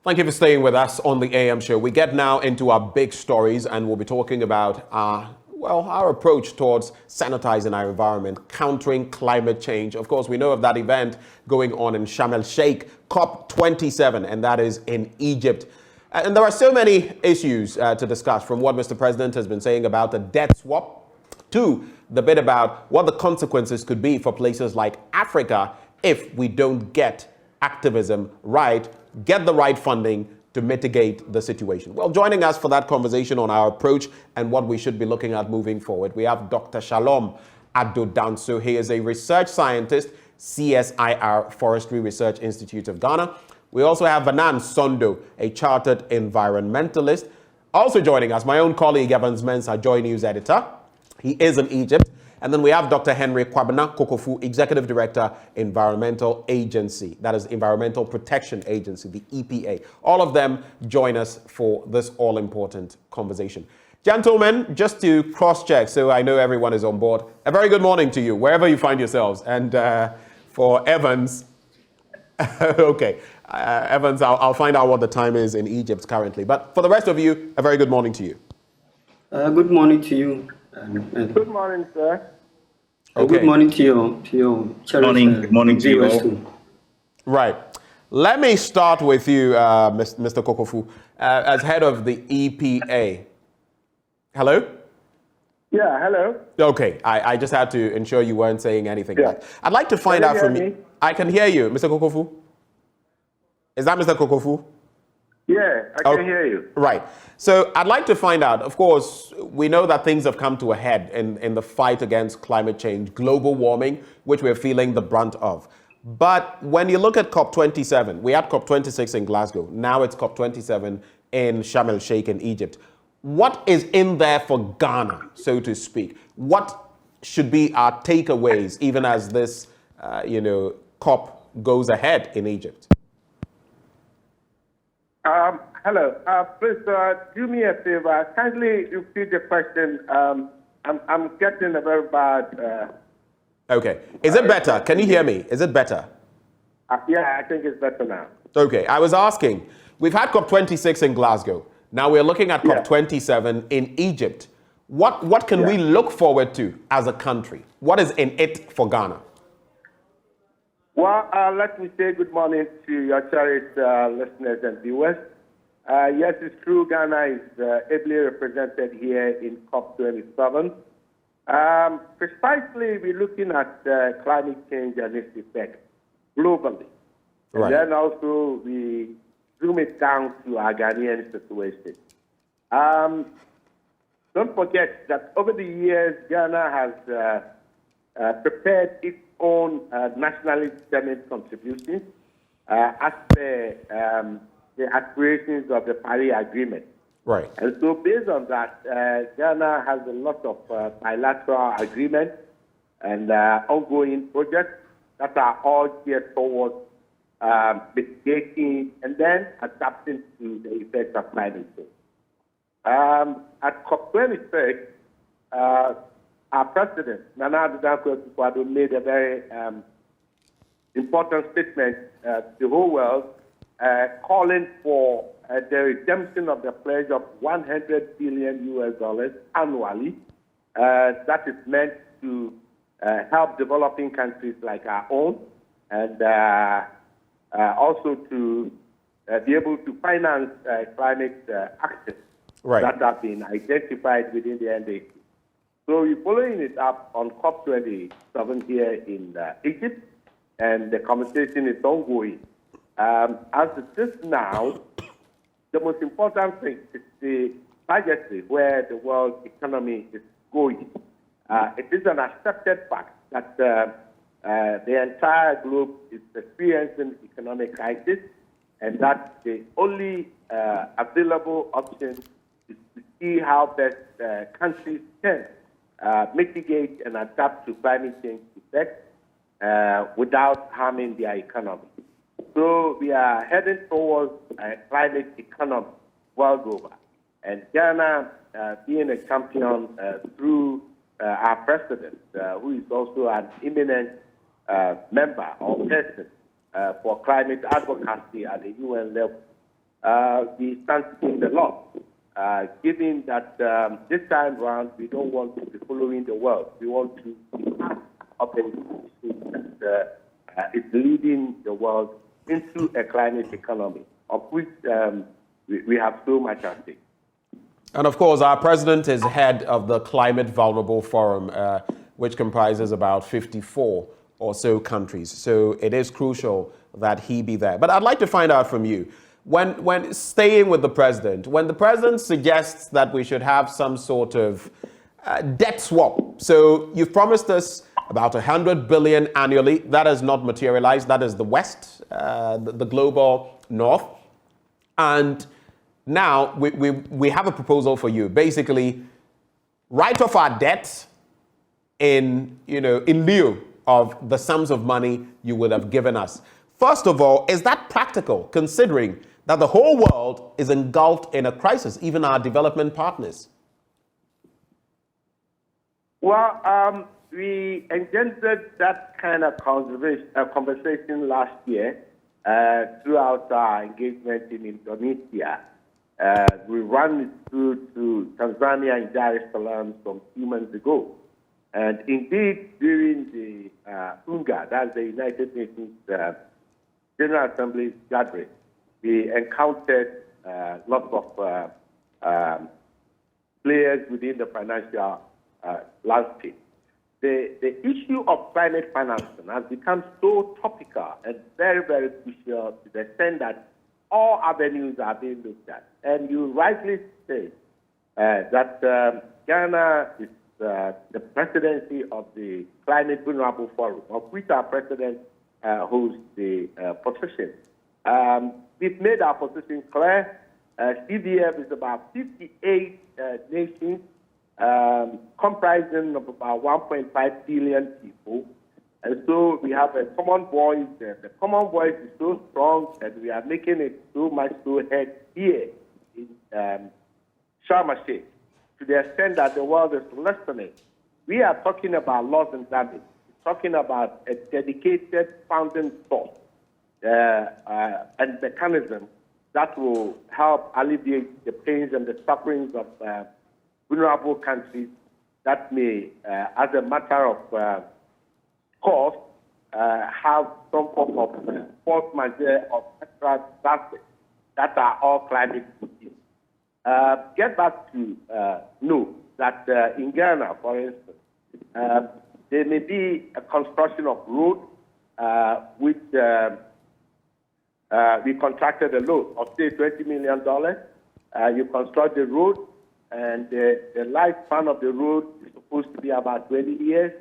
Thank you for staying with us on the AM show. We get now into our big stories, and we'll be talking about our approach towards sanitizing our environment, countering climate change. Of course, we know of that event going on in Sharm el-Sheikh, COP27, and that is in Egypt. And there are so many issues to discuss, from what Mr. President has been saying about the debt swap to the bit about what the consequences could be for places like Africa if we don't get activism right, get the right funding to mitigate the situation. Well, joining us for that conversation on our approach and what we should be looking at moving forward, we have Dr. Shalom Addo-Danso. He is a research scientist, CSIR, Forestry Research Institute of Ghana. We also have Vanan Sondo, a chartered environmentalist. Also joining us, my own colleague, Evans Mensah, Joy News editor. He is in Egypt. And then we have Dr. Henry Kwabena Kokofu, Executive Director, Environmental Agency, that is Environmental Protection Agency, the EPA. All of them join us for this all-important conversation. Gentlemen, just to cross-check so I know everyone is on board, a very good morning to you, wherever you find yourselves. And for Evans, okay, Evans, I'll find out what the time is in Egypt currently. But for the rest of you, a very good morning to you. Good morning to you. Good morning, sir. Okay. Good morning to you. Good morning to you all. Right. Let me start with you, Mr. Kokofu, as head of the EPA. Hello? Yeah, hello. Okay, I just had to ensure you weren't saying anything. Yeah. I'd like to find out from you. I can hear you, Mr. Kokofu. Is that Mr. Kokofu? Yeah, I can hear you. Right. So I'd like to find out, of course, we know that things have come to a head in the fight against climate change, global warming, which we're feeling the brunt of. But when you look at COP27, we had COP26 in Glasgow. Now it's COP27 in Sharm el-Sheikh in Egypt. What is in there for Ghana, so to speak? What should be our takeaways, even as this, COP goes ahead in Egypt? Hello. Please do me a favor. Kindly repeat the question. I'm getting a very bad... Okay. Is it better? Can you hear me? Is it better? Yeah, I think it's better now. Okay. I was asking, we've had COP26 in Glasgow. Now we're looking at COP27 in Egypt. What can we look forward to as a country? What is in it for Ghana? Well, let me say good morning to your cherished listeners and viewers. Yes, it's true, Ghana is ably represented here in COP27. Precisely, we're looking at climate change and its effects globally. Right. And then also we zoom it down to our Ghanaian situation. Don't forget that over the years, Ghana has prepared its own nationally determined contributions as per the aspirations of the Paris Agreement. Right. And so based on that, Ghana has a lot of bilateral agreements and ongoing projects that are all geared towards mitigating and then adapting to the effects of climate change. At COP26, our president, Nana Akufo-Addo, made a very important statement to the whole world, calling for the redemption of the pledge of $100 billion annually. That is meant to help developing countries like our own, and also to be able to finance climate action that have been identified within the NDC. So we're following it up on COP27 here in Egypt, and the conversation is ongoing. As it is now, the most important thing is the trajectory where the world economy is going. It is an accepted fact that the entire globe is experiencing economic crisis, and that the only available option is to see how best countries can mitigate and adapt to climate change effects without harming their economy. So we are heading towards a climate economy world over. And Ghana, being a champion through our president, who is also an eminent member or person for climate advocacy at the UN level, we stand in the law. Given that this time around we don't want to be following the world, we want to be part of the institution that is leading the world into a climate economy, of which we have so much at stake. And of course, our president is head of the Climate Vulnerable Forum, which comprises about 54 or so countries. So it is crucial that he be there. But I'd like to find out from you, when staying with the president, when the president suggests that we should have some sort of debt swap. So you've promised us about 100 billion annually. That has not materialized. That is the West, the global North. And now we have a proposal for you. Basically, write off our debt in lieu of the sums of money you would have given us. First of all, is that practical, considering that the whole world is engulfed in a crisis, even our development partners? Well, we engendered that kind of conversation last year throughout our engagement in Indonesia. We ran it through to Tanzania and Dar es Salaam some few months ago. And indeed, during the UNGA, that's the United Nations General Assembly gathering, we encountered lots of players within the financial landscape. The issue of climate financing has become so topical and very, very crucial to the extent that all avenues are being looked at. And you rightly say that Ghana is the presidency of the Climate Vulnerable Forum, of which our president holds the position. We've made our position clear. CVF is about 58 nations, comprising of about 1.5 billion people. And so we have a common voice. The common voice is so strong that we are making it so much so heard here in Sharm el-Sheikh, to the extent that the world is listening. We are talking about loss and damage. We're talking about a dedicated founding source and mechanism that will help alleviate the pains and the sufferings of vulnerable countries that may, as a matter of course, have some form of force majeure of extra disasters that are all climate induced. Get back to know that in Ghana, for instance, there may be a construction of road which we contracted a loan of, say, $20 million. You construct the road, and the lifespan of the road is supposed to be about 20 years.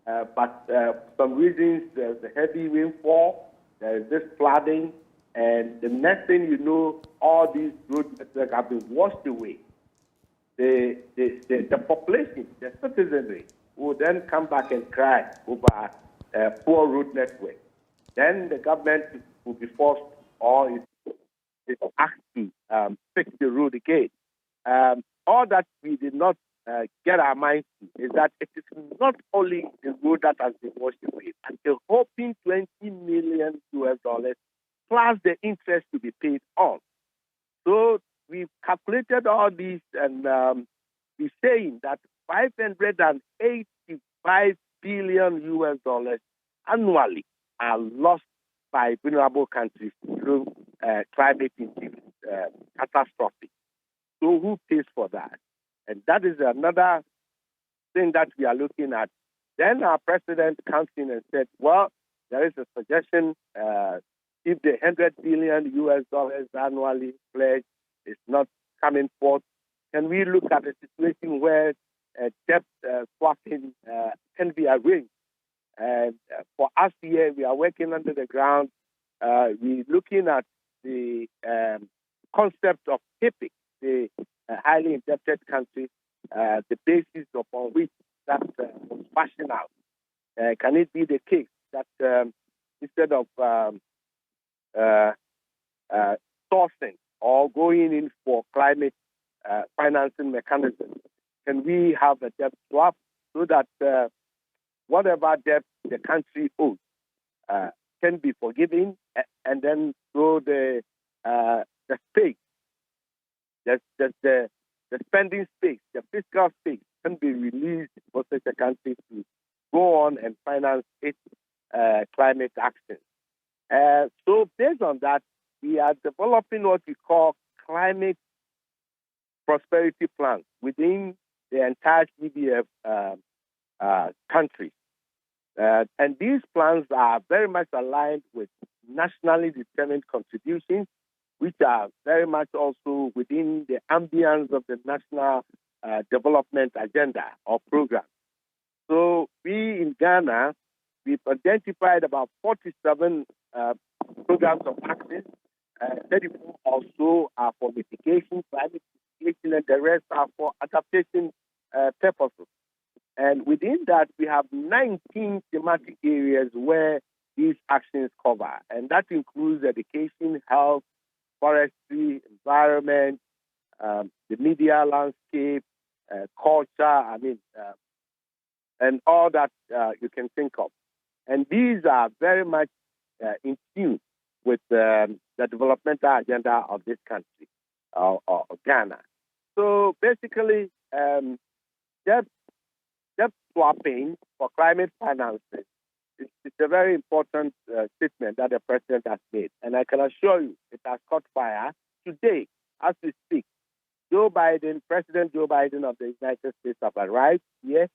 But for some reasons, there's a heavy rainfall, there's this flooding, and the next thing you know, all these road networks have been washed away. The population, the citizenry, will then come back and cry over a poor road network. Then the government will be forced, or is asked to fix the road again. All that we did not get our minds to is that it is not only the road that has been washed away, but the hoping $20 million plus the interest to be paid on. So we've calculated all these, and we're saying that $585 billion annually are lost by vulnerable countries through climate-induced catastrophe. So who pays for that? And that is another thing that we are looking at. Then our president comes in and said, well, there is a suggestion, if the $100 billion annually pledge is not coming forth, can we look at a situation where debt swapping can be arranged? And for us here, we are working under the ground. We're looking at the concept of HIPIC, the highly indebted countries, the basis upon which that was fashioned out. Can it be the case that instead of sourcing or going in for climate financing mechanisms, can we have a debt swap so that whatever debt the country owes can be forgiven, and then through the the space, the spending space, the fiscal space can be released for such a country to go on and finance its climate action. So based on that, we are developing what we call climate prosperity plans within the entire CBF country. And these plans are very much aligned with nationally determined contributions, which are very much also within the ambience of the national development agenda or program. So we in Ghana, we've identified about 47 programs of action. 34 also are for mitigation, climate mitigation, and the rest are for adaptation purposes. And within that, we have 19 thematic areas where these actions cover. And that includes education, health, forestry, environment, the media landscape, culture, and all that you can think of. And these are very much in tune with the developmental agenda of this country, or Ghana. So basically, debt swapping for climate financing is a very important statement that the president has made. And I can assure you it has caught fire. Today, as we speak, President Joe Biden of the United States have arrived here,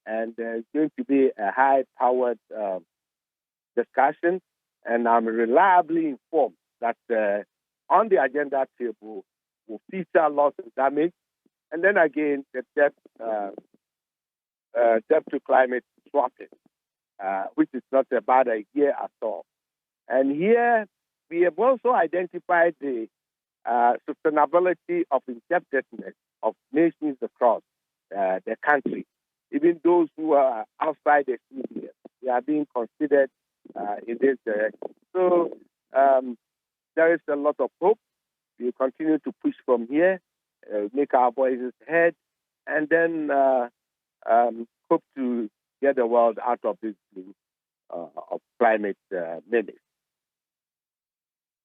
and there's going to be a high-powered discussion. And I'm reliably informed that on the agenda table will feature loss and damage, and then again the debt to climate swapping, which is not a bad idea at all. And here we have also identified the sustainability of indebtedness of nations across the country. Even those who are outside the CBF, they are being considered in this direction. So there is a lot of hope. We continue to push from here, make our voices heard, and then hope to get the world out of this blue of climate menace.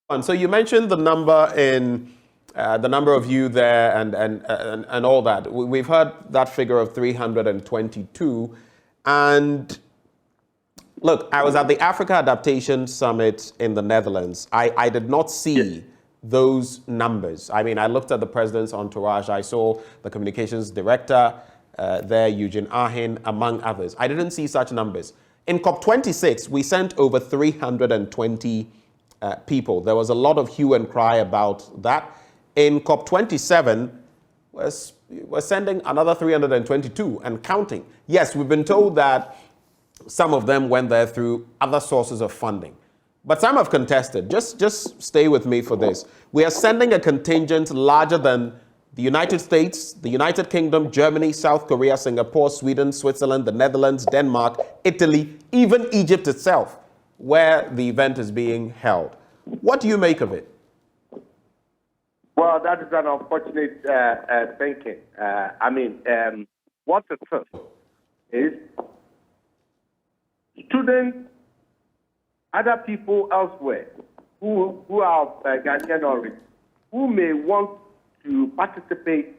And so you mentioned the number in the number of you there and all that. We've heard that figure of 322. And look, I was at the Africa Adaptation Summit in the Netherlands. I did not see those numbers. I mean, I looked at the president's entourage. I saw the communications director there, Eugene Ahin, among others. I didn't see such numbers. In COP26, we sent over 320 people. There was a lot of hue and cry about that. In COP27, we're sending another 322 and counting. Yes, we've been told that some of them went there through other sources of funding. But some have contested. Just stay with me for this. We are sending a contingent larger than the United States, the United Kingdom, Germany, South Korea, Singapore, Sweden, Switzerland, the Netherlands, Denmark, Italy, even Egypt itself, where the event is being held. What do you make of it? Well, that is an unfortunate thinking. What it is students, other people elsewhere who are Ghanaian origin, who may want to participate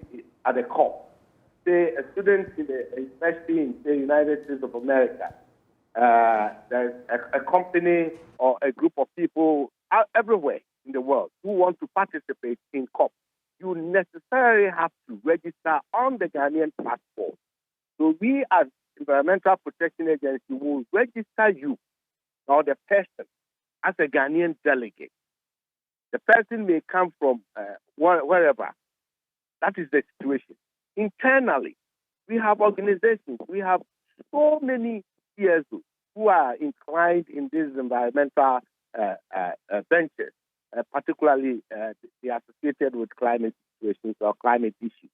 at the COP. Say a student in the university in the United States of America. There's a company or a group of people everywhere in the world who want to participate in COP. You necessarily have to register on the Ghanaian passport. So we as Environmental Protection Agency will register you or the person as a Ghanaian delegate. The person may come from wherever. That is the situation. Internally, we have organizations. We have so many CSOs who are inclined in these environmental ventures, particularly they are associated with climate situations or climate issues.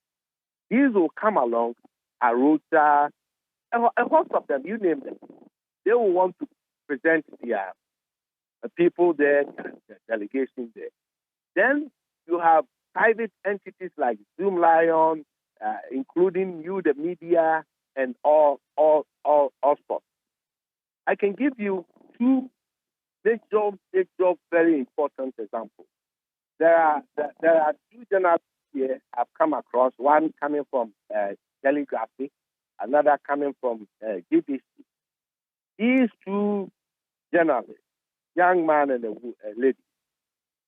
These will come along, Arota, a host of them, you name them. They will want to present their people there, the delegation there. Then you have private entities like Zoom Lion, including you, the media, and all sorts. I can give you two major, very important examples. There are two journalists here I've come across, one coming from Daily Graphic, another coming from GBC. These two journalists, young man and a lady,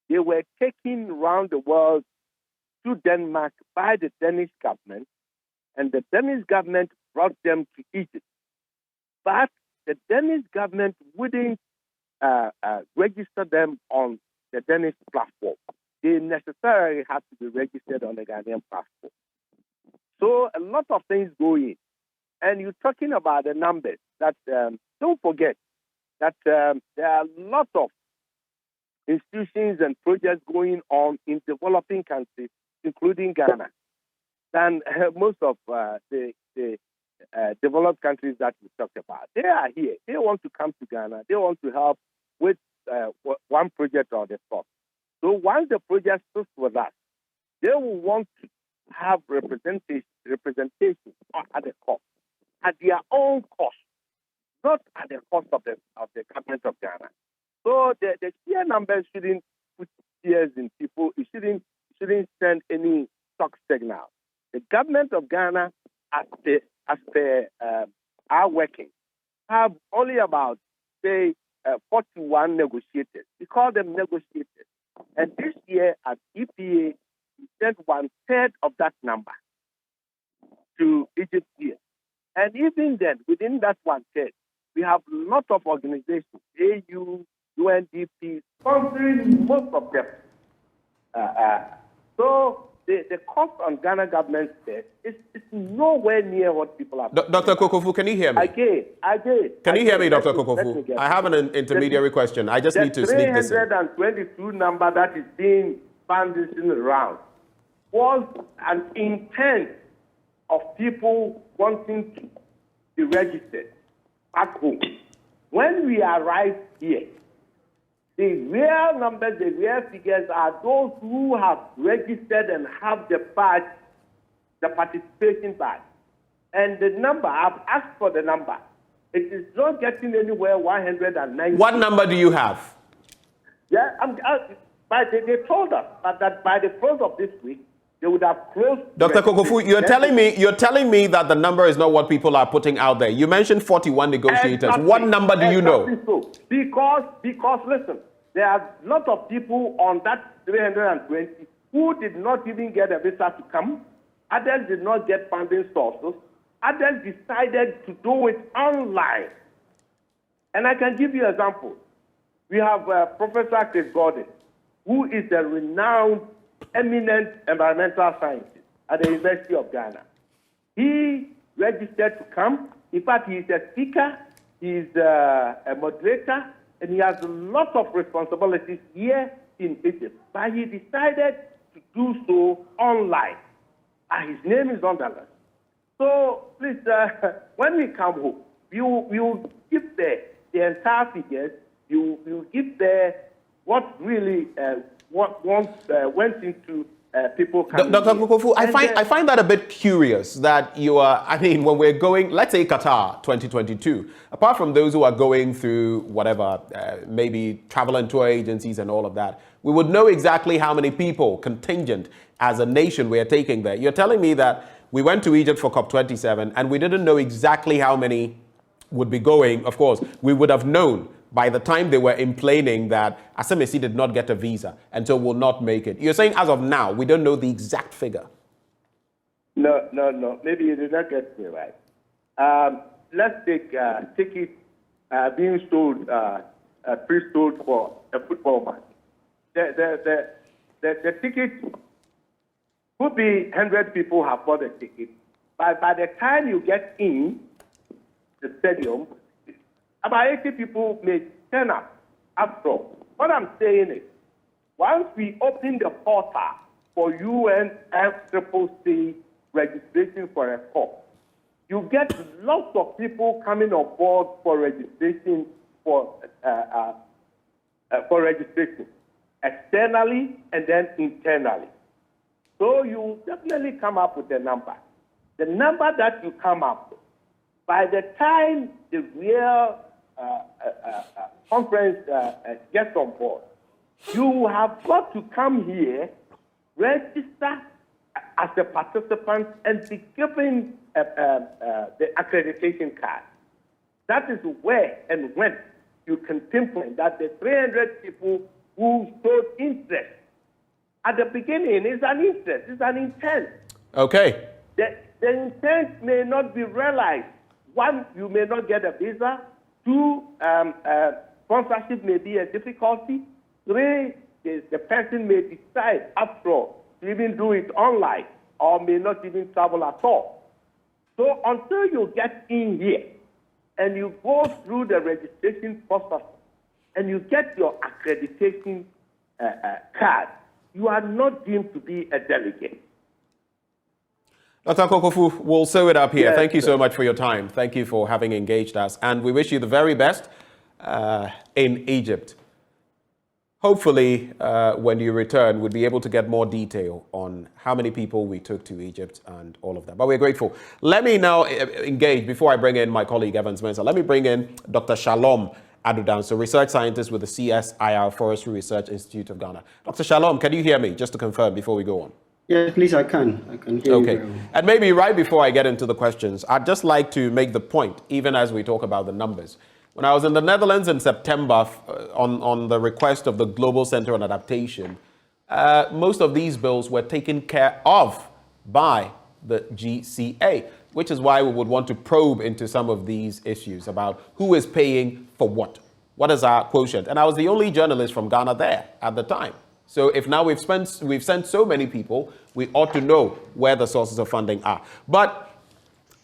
they were taken around the world to Denmark by the Danish government, and the Danish government brought them to Egypt. But the Danish government wouldn't register them on the Danish platform. They necessarily have to be registered on the Ghanaian platform. So a lot of things go in. And you're talking about the numbers. That don't forget that there are lots of institutions and projects going on in developing countries, including Ghana, than most of the developed countries that we talked about. They are here. They want to come to Ghana. They want to help with one project or the sort. So once the project starts with us, they will want to have representation at the cost, at their own cost, not at the cost of the government of Ghana. So the sheer numbers shouldn't put fears in people. It shouldn't send any stock signal. The government of Ghana, as per our working, have only about, say, 41 negotiators. We call them negotiators. And this year at EPA, we sent 1/3 of that number to Egypt here. And even then, within that 1/3, we have lots of organizations, AU, UNDP, sponsoring most of them. So the cost on Ghana government debt is nowhere near what people are. Dr. Kokofu, can you hear me? Again. Can you hear me, Dr. Kokofu? I have an intermediary question. I just need to sneak this in. The 322 number that is being banded around was an intent of people wanting to be registered back home. When we arrive here, the real numbers, the real figures are those who have registered and have the badge, the participation badge. And the number, I've asked for the number. It is not getting anywhere 190. What number do you have? Yeah, they told us that by the close of this week, they would have closed. Dr. Kokofu, you're telling me that the number is not what people are putting out there. You mentioned 41 negotiators. Exactly. What number do you know? So. Because listen, there are a lot of people on that 320 who did not even get a visa to come. Others did not get funding sources. Others decided to do it online. And I can give you examples. We have Professor Chris Gordon, who is a renowned, eminent environmental scientist at the University of Ghana. He registered to come. In fact, he is a speaker, he is a moderator, and he has a lot of responsibilities here in Egypt. But he decided to do so online. His name is on the list. So please, when we come home, we will give the entire figures. You will give what really went into people coming. Dr. Kokofu, I find that a bit curious that you are, I mean, when we're going, let's say Qatar 2022, apart from those who are going through whatever, maybe travel and tour agencies and all of that, we would know exactly how many people, contingent as a nation, we are taking there. You're telling me that we went to Egypt for COP27 and we didn't know exactly how many would be going. Of course, we would have known by the time they were complaining that Asemesi did not get a visa and so will not make it. You're saying as of now, we don't know the exact figure. No. Maybe you did not get me right. Let's take ticket being sold, pre-sold for a football match. The ticket could be 100 people have bought a ticket. But by the time you get in the stadium, about 80 people may turn up after all. What I'm saying is, once we open the portal for UNFCCC registration for a COP, you get lots of people coming on board for registration registration, externally and then internally. So you definitely come up with a number. The number that you come up with, by the time the real conference gets on board, You have got to come here, register as a participant, and be given the accreditation card. That is where and when you can pinpoint that the 300 people who showed interest at the beginning is an interest, it's an intent. Okay. The intent may not be realized. One, you may not get a visa. Two, sponsorship may be a difficulty. Three, the person may decide after all to even do it online or may not even travel at all. So until you get in here and you go through the registration process and you get your accreditation card, you are not deemed to be a delegate. Dr. Akufo, we'll sew it up here. Yes, Thank you sir. so much for your time. Thank you for having engaged us. And we wish you the very best in Egypt. Hopefully, when you return, we'll be able to get more detail on how many people we took to Egypt and all of that. But we're grateful. Let me now engage, before I bring in my colleague Evans Mensah, let me bring in Dr. Shalom Adudan, so research scientist with the CSIR Forestry Research Institute of Ghana. Dr. Shalom, can you hear me? Just to confirm before we go on. Yes, please, I can hear you. Okay. And maybe right before I get into the questions, I'd just like to make the point, even as we talk about the numbers. When I was in the Netherlands in September on the request of the Global Center on Adaptation, most of these bills were taken care of by the GCA, which is why we would want to probe into some of these issues about who is paying for what. What is our quotient? And I was the only journalist from Ghana there at the time. So if now we've sent so many people, we ought to know where the sources of funding are. But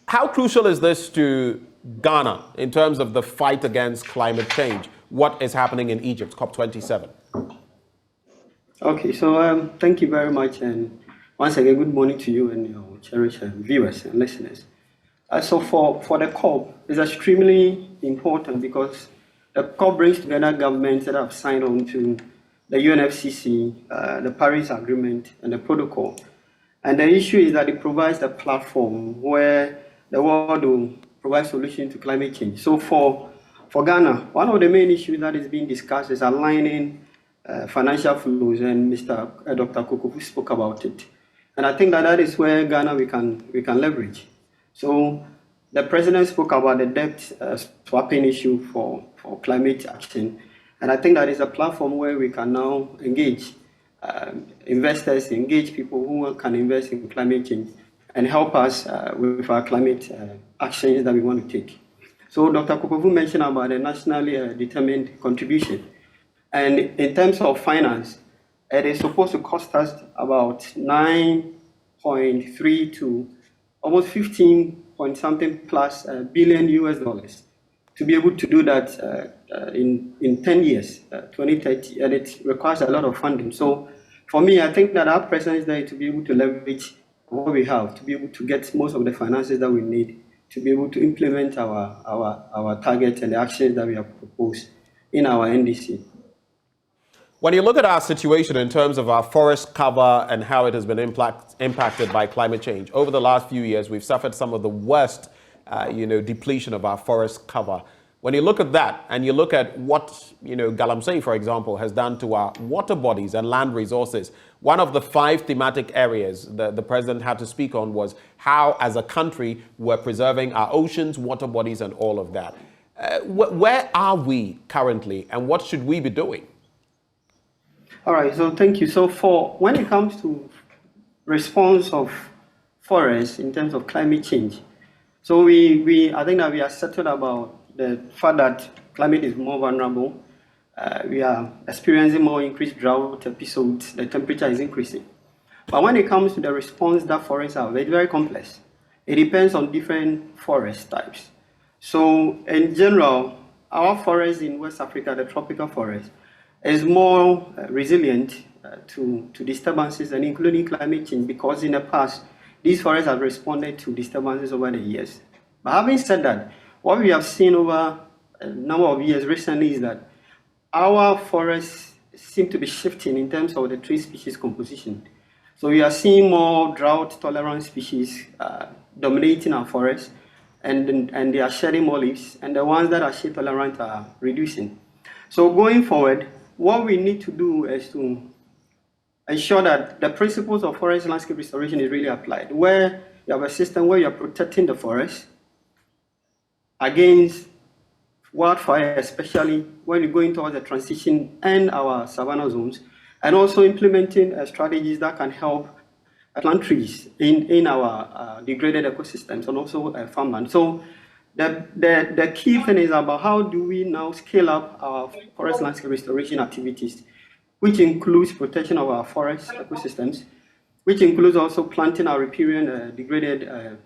how crucial is this to Ghana in terms of the fight against climate change? What is happening in Egypt, COP27? Okay, so thank you very much. And once again, good morning to you and your cherished viewers and listeners. So for the COP, it's extremely important because the COP brings together governments that have signed on to the UNFCCC, the Paris Agreement, and the protocol. And the issue is that it provides a platform where the world will provide solutions to climate change. So for Ghana, one of the main issues that is being discussed is aligning financial flows, and Dr. Akufo spoke about it. And I think that is where Ghana we can leverage. So the president spoke about the debt swapping issue for climate action. And I think that is a platform where we can now engage investors, engage people who can invest in climate change and help us with our climate actions that we want to take. So Dr. Akufo mentioned about the nationally determined contribution. And in terms of finance, it is supposed to cost us about 9.3 to almost 15 point something plus billion US dollars to be able to do that in 10 years, 2030, and it requires a lot of funding. So for me, I think that our presence is there to be able to leverage what we have, to be able to get most of the finances that we need to be able to implement our targets and the actions that we have proposed in our NDC. When you look at our situation in terms of our forest cover and how it has been impacted by climate change, over the last few years, we've suffered some of the worst depletion of our forest cover. When you look at that and you look at what, Galamsey, for example, has done to our water bodies and land resources, one of the 5 thematic areas that the president had to speak on was how, as a country, we're preserving our oceans, water bodies, and all of that. Where are we currently, and what should we be doing? All right, so thank you. So when it comes to response of forests in terms of climate change, so I think that we are settled about the fact that climate is more vulnerable. We are experiencing more increased drought episodes. The temperature is increasing. But when it comes to the response that forests have, it's very complex. It depends on different forest types. So in general, our forests in West Africa, the tropical forest, is more resilient to disturbances and including climate change, because in the past, these forests have responded to disturbances over the years. But having said that, what we have seen over a number of years recently is that our forests seem to be shifting in terms of the tree species composition. So we are seeing more drought-tolerant species dominating our forests, and they are shedding more leaves, and the ones that are shade-tolerant are reducing. So going forward, what we need to do is to ensure that the principles of forest landscape restoration is really applied, where you have a system where you're protecting the forest against wildfire, especially when you're going towards the transition and our savanna zones, and also implementing strategies that can help plant trees in our degraded ecosystems and also farmland. So the key thing is about how do we now scale up our forest landscape restoration activities, which includes protection of our forest ecosystems, which includes also planting our riparian degraded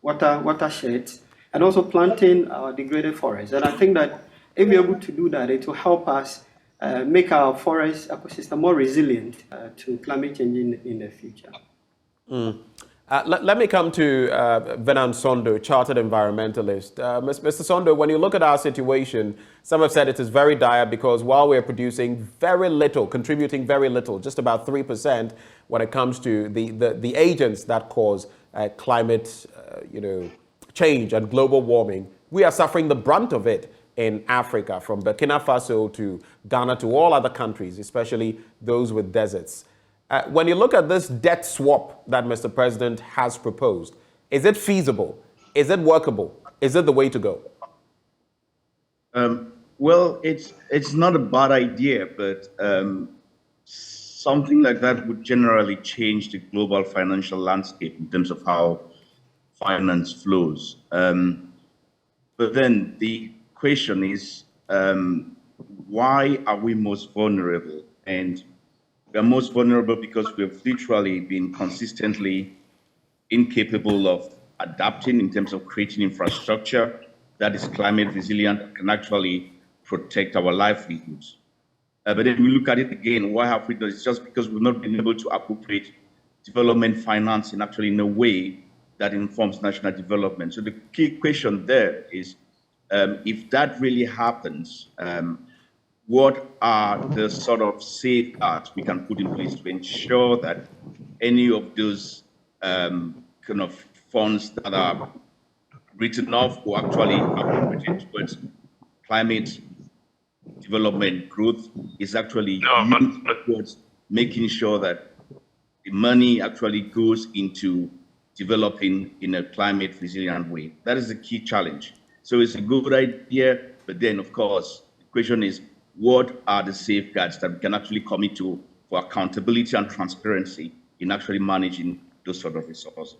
watersheds, and also planting our degraded forests. And I think that if we're able to do that, it will help us make our forest ecosystem more resilient to climate change in the future. Let me come to Venant Sondo, chartered environmentalist. Mr. Sondo, when you look at our situation, some have said it is very dire because while we're producing very little, contributing very little, just about 3% when it comes to the agents that cause climate change and global warming, we are suffering the brunt of it in Africa, from Burkina Faso to Ghana to all other countries, especially those with deserts. When you look at this debt swap that Mr. President has proposed, is it feasible? Is it workable? Is it the way to go? Well, it's not a bad idea, but something like that would generally change the global financial landscape in terms of how finance flows. But then the question is, why are we most vulnerable? And we are most vulnerable because we have literally been consistently incapable of adapting in terms of creating infrastructure that is climate resilient and can actually protect our livelihoods. But then we look at it again, why have we done it? It's just because we've not been able to appropriate development financing actually in a way that informs national development. So the key question there is, if that really happens, what are the sort of safeguards we can put in place to ensure that any of those kind of funds that are written off or actually appropriated towards climate development growth is actually used towards making sure that the money actually goes into developing in a climate resilient way. That is the key challenge. So it's a good idea, but then of course, the question is, what are the safeguards that we can actually commit to for accountability and transparency in actually managing those sort of resources?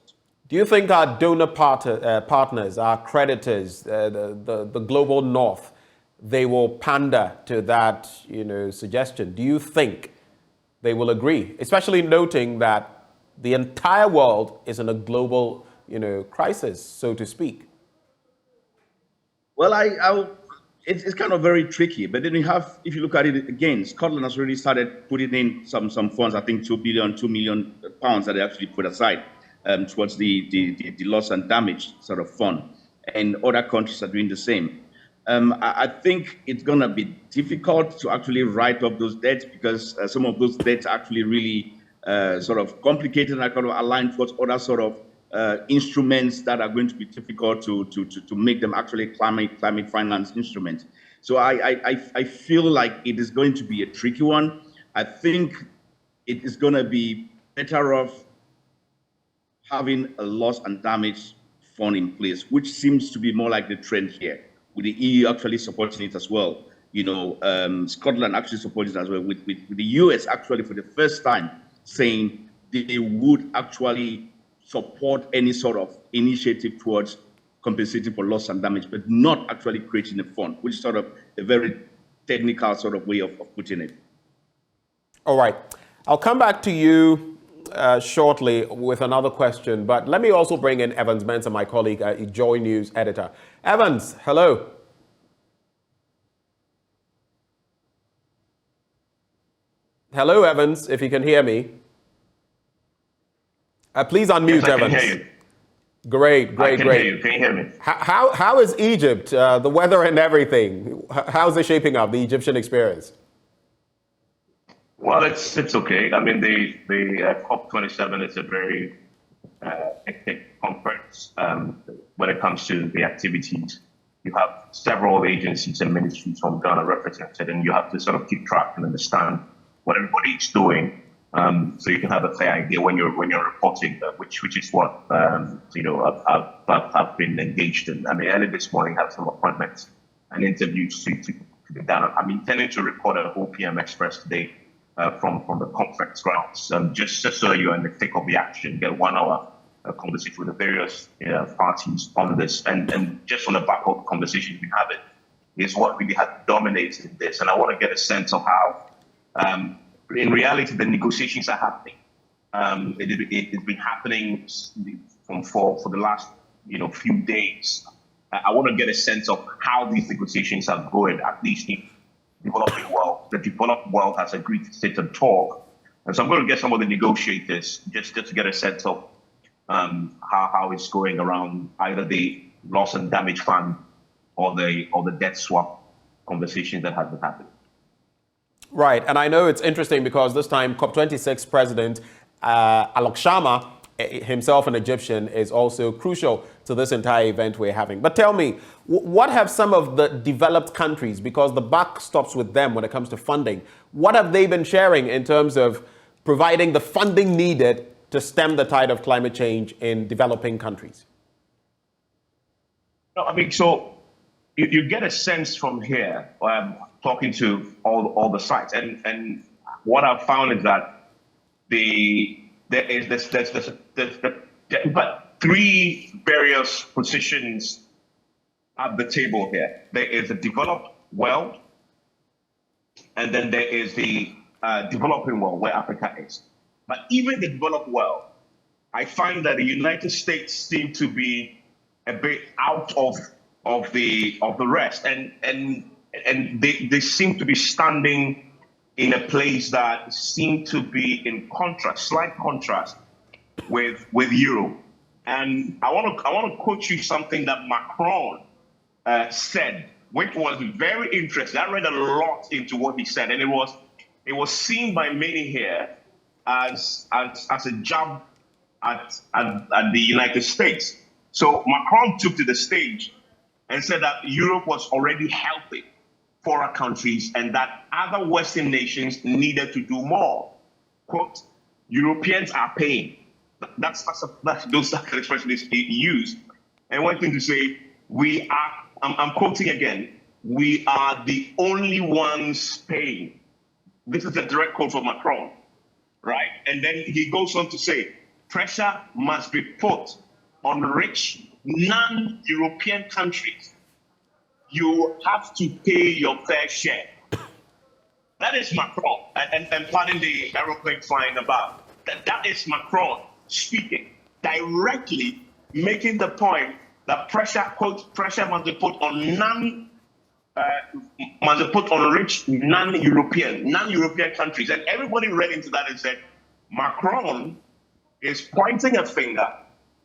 Do you think our donor partners, our creditors, the global north, they will pander to that suggestion? Do you think they will agree, especially noting that the entire world is in a global crisis, so to speak? Well, it's kind of very tricky, but then we have, if you look at it again, Scotland has already started putting in some funds, I think 2 million pounds that they actually put aside towards the loss and damage sort of fund. And other countries are doing the same. I think it's going to be difficult to actually write off those debts because some of those debts are actually really sort of complicated and are kind of aligned towards other sort of instruments that are going to be difficult to make them actually climate finance instruments. So I feel like it is going to be a tricky one. I think it is going to be better off having a loss and damage fund in place, which seems to be more like the trend here, with the EU actually supporting it as well. Scotland actually supports it as well, with the US actually for the first time saying they would actually support any sort of initiative towards compensating for loss and damage, but not actually creating a fund, which is sort of a very technical sort of way of putting it. All right. I'll come back to you shortly with another question, but let me also bring in Evans Mensah, my colleague, Joy News editor. Evans, hello. Hello, Evans, if you can hear me. Please unmute, yes, Evans. I can hear you. Great. Hear you. Can you hear me? How is Egypt, the weather and everything? How's it shaping up, the Egyptian experience? Well, it's okay. I mean, the COP27 is a very hectic conference when it comes to the activities. You have several agencies and ministries from Ghana represented, and you have to sort of keep track and understand what everybody is doing, so you can have a fair idea when you're reporting, which is what I've been engaged in. I mean, early this morning I have some appointments and interviews to be done. I'm intending to report at whole PM Express today from the conference grounds, just so you're in the thick of the action, get 1 hour conversation with the various parties on this, and just on the back of the conversations we have, it is what really has dominated this. And I want to get a sense of how, in reality, the negotiations are happening. It's been happening for the last few days. I want to get a sense of how these negotiations are going, at least in the developing world. The developed world has agreed to sit and talk, and so I'm going to get some of the negotiators just to get a sense of how it's going around either the loss and damage fund or the debt swap conversation that has been happening. Right, and I know it's interesting because this time COP26 President Alok Sharma, himself an Egyptian, is also crucial to this entire event we're having. But tell me, what have some of the developed countries, because the buck stops with them when it comes to funding, what have they been sharing in terms of providing the funding needed to stem the tide of climate change in developing countries? No, I mean, so you get a sense from here, talking to all the sites, and what I've found is that there's three various positions at the table here. There is the developed world, and then there is the developing world, where Africa is. But even the developed world, I find that the United States seem to be a bit out of the rest, and they seem to be standing in a place that seem to be in slight contrast with Europe. And I want to quote you something that Macron said, which was very interesting. I read a lot into what he said, and it was seen by many here as a jab at the United States. So Macron took to the stage and said that Europe was already helping poorer countries and that other Western nations needed to do more. Quote, Europeans are paying. That's those expressions he used. And one thing to say, we are, I'm quoting again, we are the only ones paying. This is a direct quote from Macron, right? And then he goes on to say, pressure must be put on rich non-European countries. You have to pay your fair share. That is Macron, and pardon the aeroplane flying about. That is Macron speaking, directly making the point that pressure, quote, pressure must be put on rich non-European countries. And everybody read into that and said, Macron is pointing a finger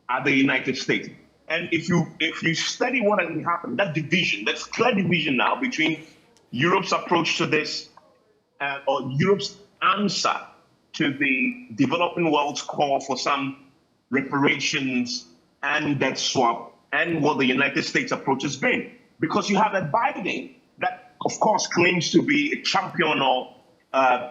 at the United States. And if you study what has happened, that division, that's clear division now between Europe's approach to this or Europe's answer to the developing world's call for some reparations and debt swap, and what the United States approach has been. Because you have a Biden that, of course, claims to be a champion of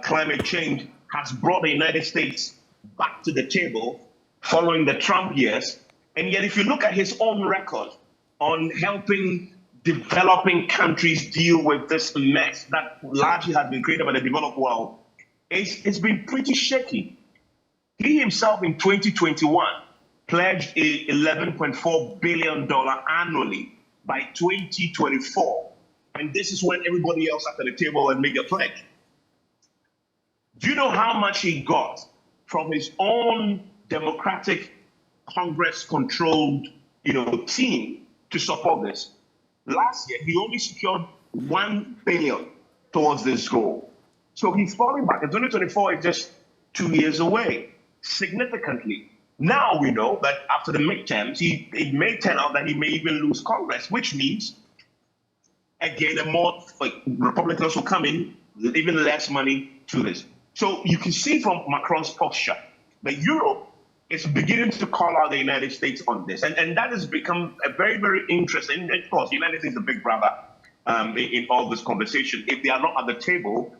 climate change, has brought the United States back to the table following the Trump years. And yet, if you look at his own record on helping developing countries deal with this mess that largely has been created by the developed world, it's been pretty shaky. He himself in 2021 pledged a $11.4 billion annually by 2024. And this is when everybody else at the table had made a pledge. Do you know how much he got from his own Democratic Congress-controlled, team to support this? Last year, he only secured $1 billion towards this goal. So he's falling back. And 2024 is just 2 years away, significantly. Now we know that after the midterms, it may turn out that he may even lose Congress, which means, again, Republicans will come in, even less money to this. So you can see from Macron's posture that Europe is beginning to call out the United States on this. And that has become a very, very interesting. Of course, the United States is the big brother in all this conversation. If they are not at the table,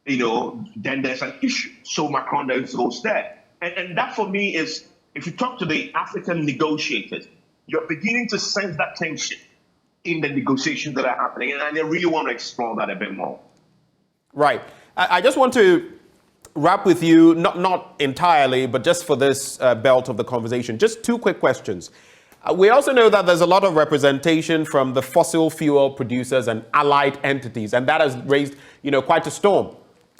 then there's an issue. So Macron goes there. And that for me is, if you talk to the African negotiators, you're beginning to sense that tension in the negotiations that are happening. And I really want to explore that a bit more. Right. I just want to wrap with you, not entirely, but just for this belt of the conversation, just two quick questions. We also know that there's a lot of representation from the fossil fuel producers and allied entities, and that has raised, quite a storm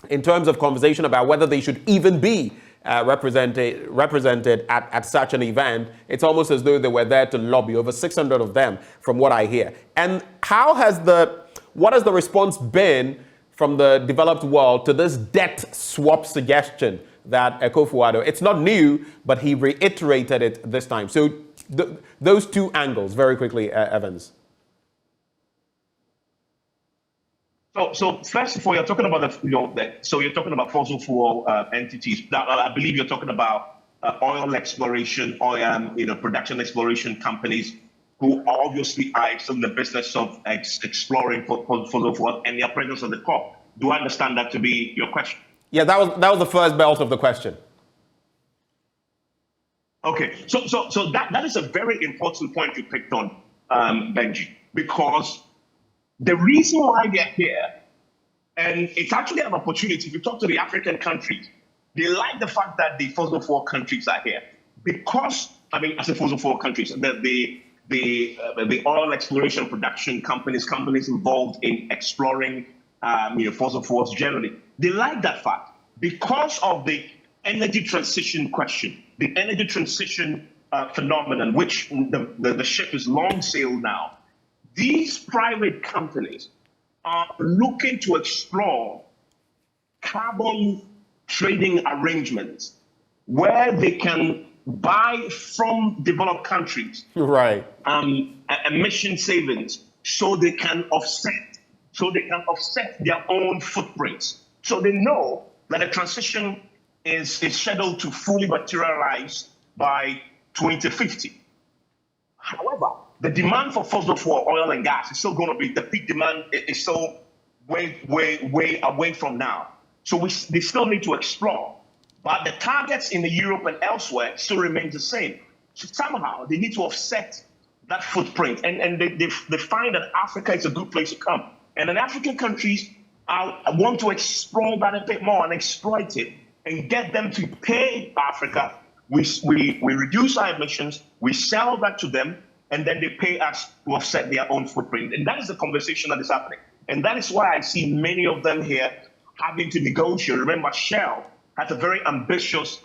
in terms of conversation about whether they should even be represented at such an event. It's almost as though they were there to lobby, over 600 of them, from what I hear. And what has the response been from the developed world to this debt swap suggestion that Akufo-Addo, it's not new, but he reiterated it this time. So those two angles, very quickly, Evans. So first of all, you're talking about so you're talking about fossil fuel entities. Now, I believe you're talking about oil exploration, production exploration companies who obviously are still in the business of exploring fossil fuel, and their presence on the COP. Do I understand that to be your question? Yeah, that was the first belt of the question. Okay, so that is a very important point you picked on, Benji, because the reason why they're here, and it's actually an opportunity. If you talk to the African countries, they like the fact that the fossil fuel countries are here because, I say fossil fuel countries, the oil exploration production companies involved in exploring fossil fuels generally. They like that fact because of the energy transition question, the energy transition phenomenon, which the ship is long sailed now. These private companies are looking to explore carbon trading arrangements where they can buy from developed countries, right, emission savings, so they can offset their own footprints. So they know that the transition is scheduled to fully materialize by 2050. However, the demand for fossil fuel, oil and gas is still going to be, the peak demand is still way away from now. So they still need to explore. But the targets in Europe and elsewhere still remain the same. So somehow they need to offset that footprint. And they find that Africa is a good place to come. And then African countries want to explore that a bit more and exploit it and get them to pay Africa. We reduce our emissions, we sell that to them, and then they pay us to offset their own footprint. And that is the conversation that is happening. And that is why I see many of them here having to negotiate. Remember, Shell has a very ambitious,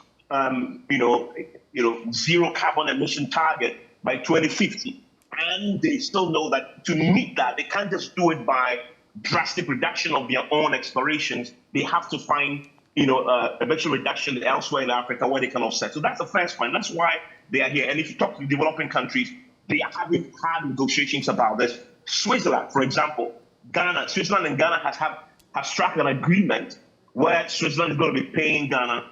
zero carbon emission target by 2050. And they still know that to meet that, they can't just do it by drastic reduction of their own explorations. They have to find, emission reduction elsewhere in Africa where they can offset. So that's the first point. That's why they are here. And if you talk to developing countries, they are having hard negotiations about this. Switzerland, for example, Switzerland and Ghana have struck an agreement where Switzerland is going to be paying Ghana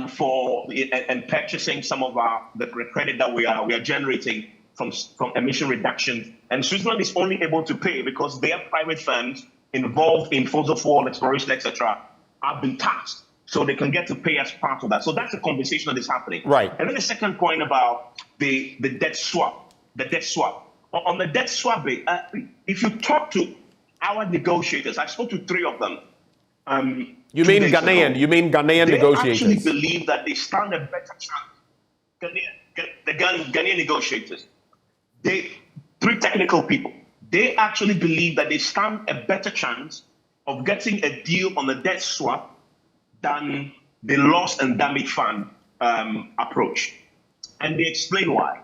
for and purchasing some of the credit that we are generating from emission reduction. And Switzerland is only able to pay because their private firms involved in fossil fuel exploration, etc., have been taxed, so they can get to pay as part of that. So that's the conversation that is happening. Right. And then the second point about the debt swap. The debt swap. On the debt swap, if you talk to our negotiators, I spoke to 3 of them. You mean Ghanaian negotiators? They actually believe that they stand a better chance. The Ghanaian negotiators, 3 technical people, they actually believe that they stand a better chance of getting a deal on the debt swap than the loss and damage fund approach. And they explain why.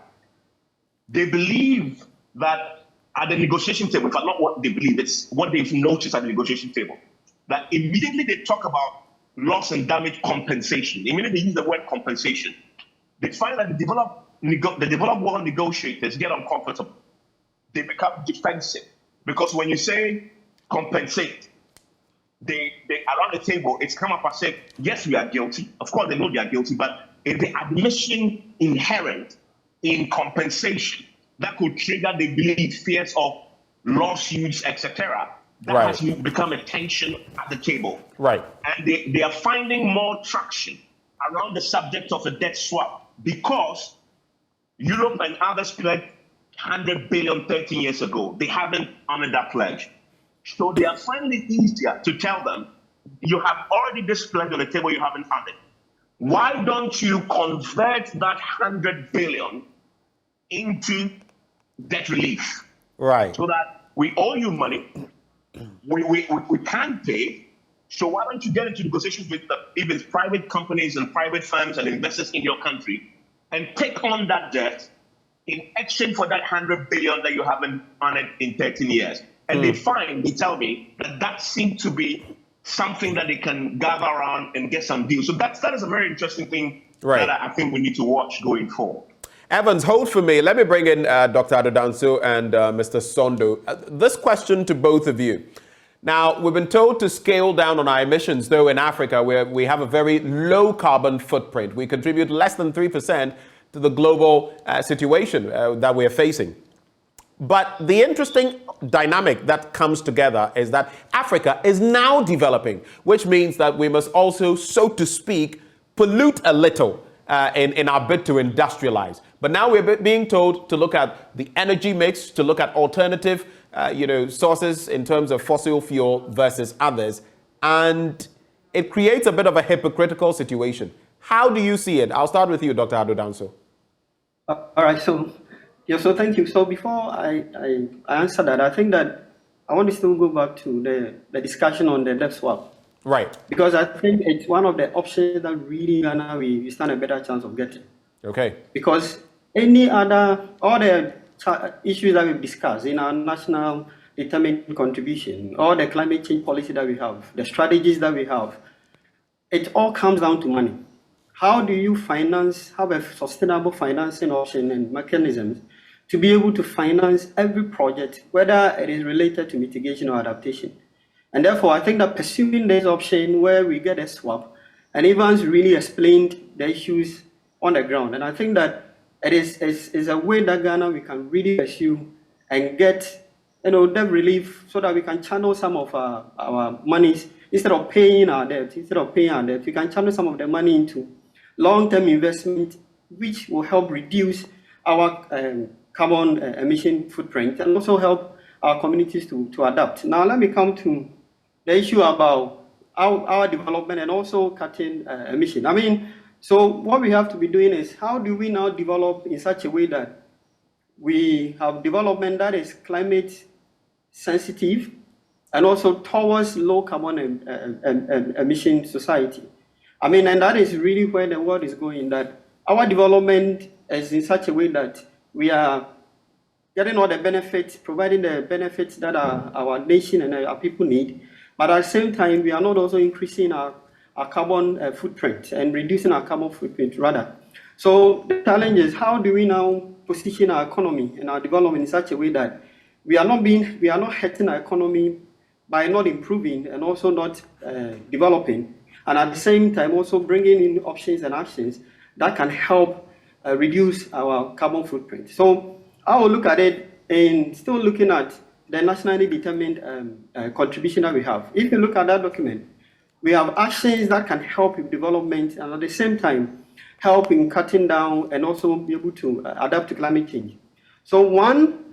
They believe that at the negotiation table, in fact, not what they believe, it's what they've noticed at the negotiation table, that immediately they talk about loss and damage compensation. Immediately they use the word compensation. They find that the developed world negotiators get uncomfortable. They become defensive. Because when you say compensate, they around the table, it's come up and say, yes, we are guilty. Of course, they know they are guilty, but is the admission inherent in compensation that could trigger, they believe, fears of lawsuits, etc. That Right. has become a tension at the table. Right. And they are finding more traction around the subject of a debt swap because Europe and others pledged 100 billion 13 years ago. They haven't honored that pledge. So they are finding it easier to tell them, you have already this pledge on the table, you haven't honored. Why don't you convert that 100 billion into debt relief? Right. So that we owe you money, we can't pay. So why don't you get into negotiations with even private companies and private firms and investors in your country and take on that debt in exchange for that 100 billion that you haven't honored in 13 years? And they tell me that seems to be something that they can gather around and get some deals. So that is a very interesting thing that I think we need to watch going forward. Evans, hold for me. Let me bring in Dr. Addo and Mr. Sondo. This question to both of you. Now, we've been told to scale down on our emissions, though in Africa, where we have a very low carbon footprint. We contribute less than 3% to the global situation that we're facing. But the interesting dynamic that comes together is that Africa is now developing, which means that we must also, so to speak, pollute a little in our bid to industrialize. But now we're being told to look at the energy mix, to look at alternative sources in terms of fossil fuel versus others. And it creates a bit of a hypocritical situation. How do you see it? I'll start with you, Dr. Addo. All right, so thank you. So before I answer that, I think that I want to still go back to the discussion on the debt swap. Right. Because I think it's one of the options that really Ghana we stand a better chance of getting. Okay. Because all the issues that we've discussed in our national determined contribution, all the climate change policy that we have, the strategies that we have, it all comes down to money. How do you have a sustainable financing option and mechanisms to be able to finance every project, whether it is related to mitigation or adaptation? And therefore, I think that pursuing this option where we get a swap, and Evans really explained the issues on the ground. And I think that it is a way that Ghana we can really pursue and get debt relief so that we can channel some of our monies instead of paying our debt. We can channel some of the money into long-term investment, which will help reduce our carbon emission footprint and also help our communities to adapt. Now, let me come to the issue about our development and also cutting emission. So what we have to be doing is how do we now develop in such a way that we have development that is climate sensitive and also towards low carbon emission society. And that is really where the world is going, that our development is in such a way that we are getting all the benefits, providing the benefits that our nation and our people need, but at the same time, we are not also increasing our carbon footprint and reducing our carbon footprint rather. So the challenge is how do we now position our economy and our development in such a way that we are not hurting our economy by not improving and also not developing, and at the same time also bringing in options and actions that can help reduce our carbon footprint. So I will look at it and still looking at the nationally determined contribution that we have. If you look at that document, we have actions that can help with development and at the same time help in cutting down and also be able to adapt to climate change. So one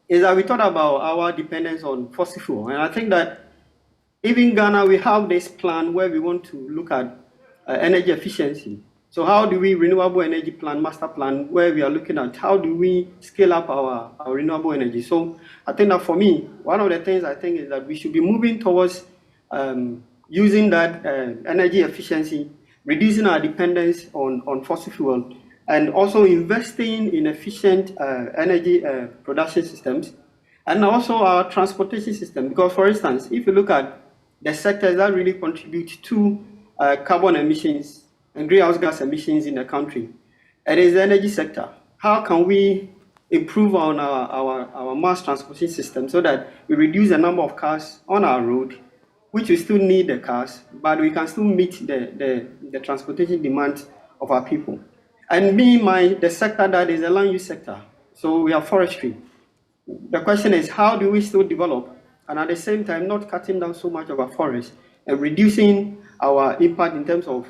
is that we thought about our dependence on fossil fuel. And I think that even Ghana, we have this plan where we want to look at energy efficiency. So how do we renewable energy plan, master plan, where we are looking at how do we scale up our renewable energy. So I think that for me, one of the things I think is that we should be moving towards using that energy efficiency, reducing our dependence on fossil fuel, and also investing in efficient energy production systems, and also our transportation system. Because, for instance, if you look at the sectors that really contribute to carbon emissions and greenhouse gas emissions in the country, it is the energy sector. How can we improve on our mass transportation system so that we reduce the number of cars on our road, which we still need the cars, but we can still meet the transportation demand of our people. And the sector that is the land use sector. So we have forestry. The question is, how do we still develop and at the same time not cutting down so much of our forest and reducing our impact in terms of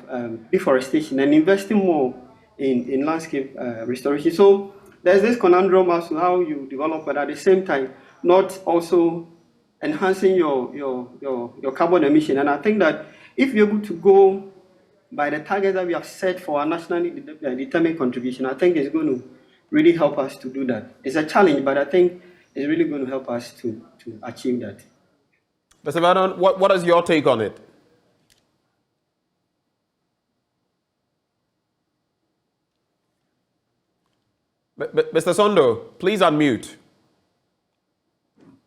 deforestation and investing more in landscape restoration? So there's this conundrum as to how you develop, but at the same time not also enhancing your carbon emission. And I think that if you're able to go by the targets that we have set for our nationally determined contribution, I think it's going to really help us to do that. It's a challenge, but I think it's really going to help us to achieve that. Mr. Vernon, what is your take on it? Mr. Sondo, please unmute.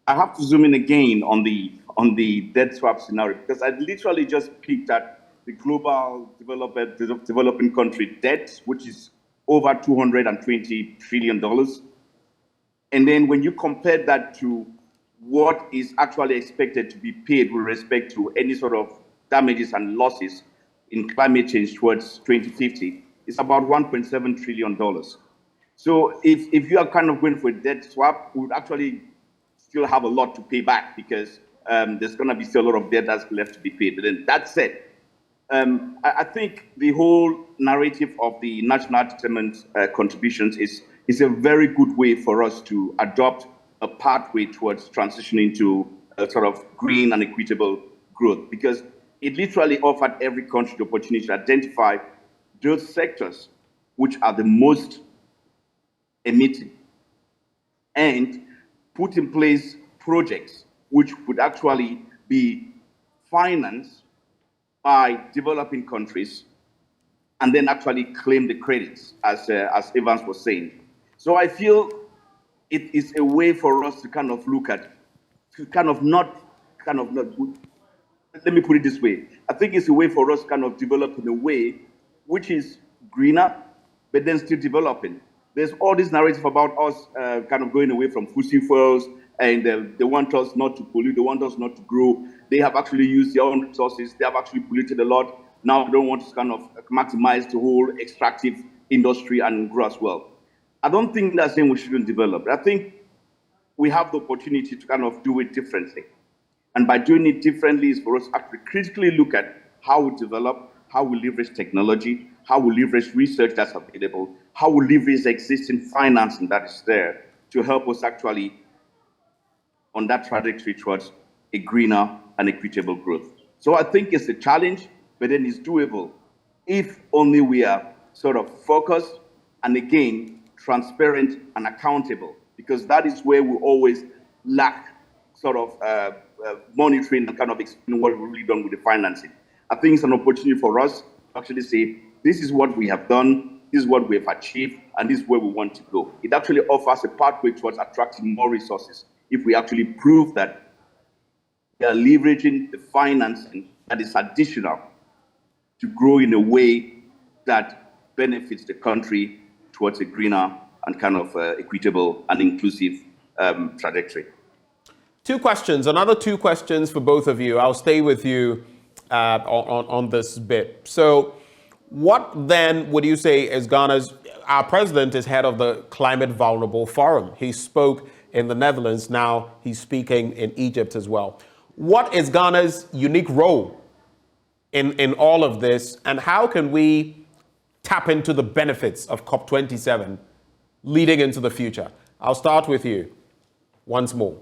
I have to zoom in again on the debt swap scenario, because I literally just picked at the global developing country debt, which is over $220 trillion. And then when you compare that to what is actually expected to be paid with respect to any sort of damages and losses in climate change towards 2050, it's about $1.7 trillion. So if you are kind of going for a debt swap, we would actually still have a lot to pay back, because there's going to be still a lot of debt that's left to be paid. But then that said, I think the whole narrative of the national determined contributions is a very good way for us to adopt a pathway towards transitioning to a sort of green and equitable growth, because it literally offered every country the opportunity to identify those sectors which are the most emitting and put in place projects which would actually be financed by developing countries and then actually claim the credits, as Evans was saying. So I feel it is a way for us to kind of look at, let me put it this way. I think it's a way for us to kind of develop in a way which is greener, but then still developing. There's all this narrative about us kind of going away from fossil fuels, and they want us not to pollute, they want us not to grow. They have actually used their own resources, they have actually polluted a lot. Now they don't want to kind of maximize the whole extractive industry and grow as well. I don't think that's saying we shouldn't develop. I think we have the opportunity to kind of do it differently. And by doing it differently is for us to actually critically look at how we develop, how we leverage technology, how we leverage research that's available, how we leverage existing financing that is there to help us actually on that trajectory towards a greener and equitable growth. So I think it's a challenge, but then it's doable if only we are sort of focused and again, transparent and accountable, because that is where we always lack sort of monitoring and kind of explaining what we've really done with the financing. I think it's an opportunity for us to actually say, this is what we have done, this is what we have achieved, and this is where we want to go. It actually offers a pathway towards attracting more resources if we actually prove that we are leveraging the financing that is additional to grow in a way that benefits the country towards a greener and kind of equitable and inclusive trajectory. Another two questions for both of you. I'll stay with you on this bit. So what then would you say is our president is head of the Climate Vulnerable Forum. He spoke in the Netherlands, now he's speaking in Egypt as well. What is Ghana's unique role in all of this, and how can we tap into the benefits of COP27 leading into the future? I'll start with you once more.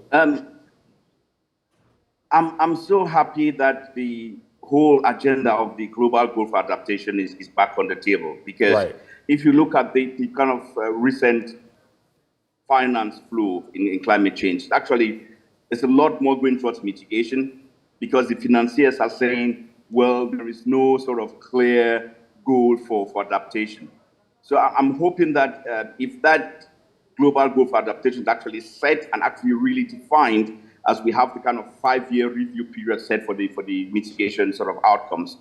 I'm so happy that the whole agenda of the global goal for adaptation is back on the table, because if you look at the kind of recent finance flow in climate change, actually there's a lot more going towards mitigation, because the financiers are saying, well, there is no sort of clear goal for adaptation. So I'm hoping that if that global goal for adaptation is actually set and actually really defined, as we have the kind of 5-year review period set for the mitigation sort of outcomes,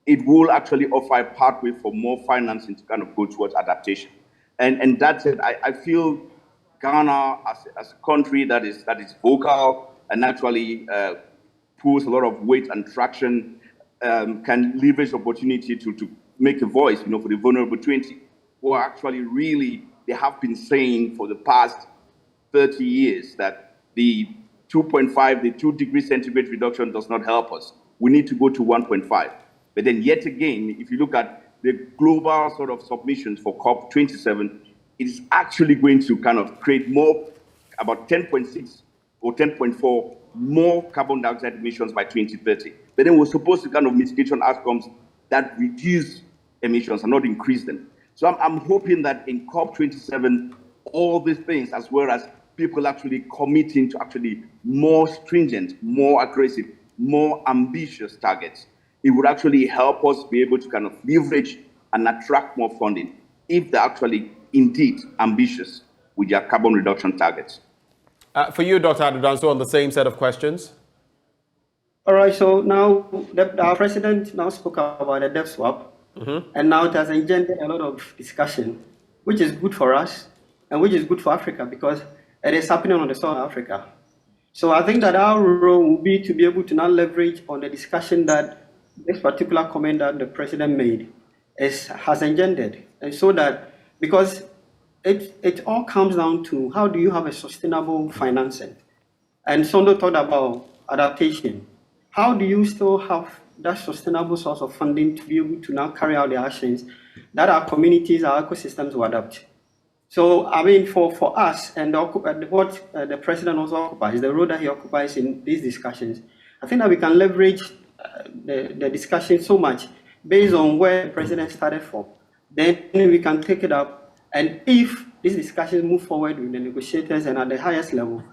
it will actually offer a pathway for more financing to kind of go towards adaptation. And that's it. I feel Ghana as a country that is vocal and actually pulls a lot of weight and traction, can leverage opportunity to make a voice, for the vulnerable 20, who are actually they have been saying for the past 30 years that the 2.5, the 2 degrees centigrade reduction does not help us. We need to go to 1.5. But then yet again, if you look at the global sort of submissions for COP27, it is actually going to kind of create more, about 10.6 or 10.4 more carbon dioxide emissions by 2030. But then we're supposed to kind of mitigation outcomes that reduce emissions and not increase them. So I'm hoping that in COP27, all these things, as well as people actually committing to actually more stringent, more aggressive, more ambitious targets, it would actually help us be able to kind of leverage and attract more funding if they're actually indeed ambitious with their carbon reduction targets. For you, Dr. Addo, so on the same set of questions. All right, so now our president now spoke about the debt swap, and now it has engendered a lot of discussion, which is good for us and which is good for Africa because it is happening on the soil of Africa. So I think that our role will be to be able to now leverage on the discussion that this particular comment that the president made has engendered, and so that because it all comes down to how do you have a sustainable financing, and Sondo talked about adaptation. How do you still have that sustainable source of funding to be able to now carry out the actions that our communities, our ecosystems will adapt? So, I mean, for us and what the president also occupies, the role that he occupies in these discussions, I think that we can leverage the discussion so much based on where the president started from. Then we can take it up, and if these discussions move forward with the negotiators and at the highest level,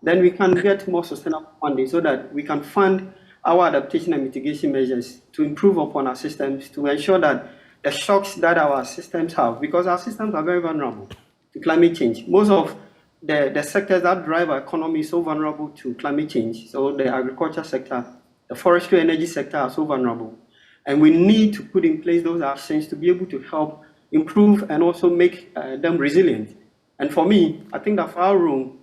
then we can get more sustainable funding so that we can fund our adaptation and mitigation measures to improve upon our systems, to ensure that the shocks that our systems have, because our systems are very vulnerable to climate change. Most of the sectors that drive our economy is so vulnerable to climate change. So the agriculture sector, the forestry energy sector are so vulnerable. And we need to put in place those actions to be able to help improve and also make them resilient. And for me, I think that for our room,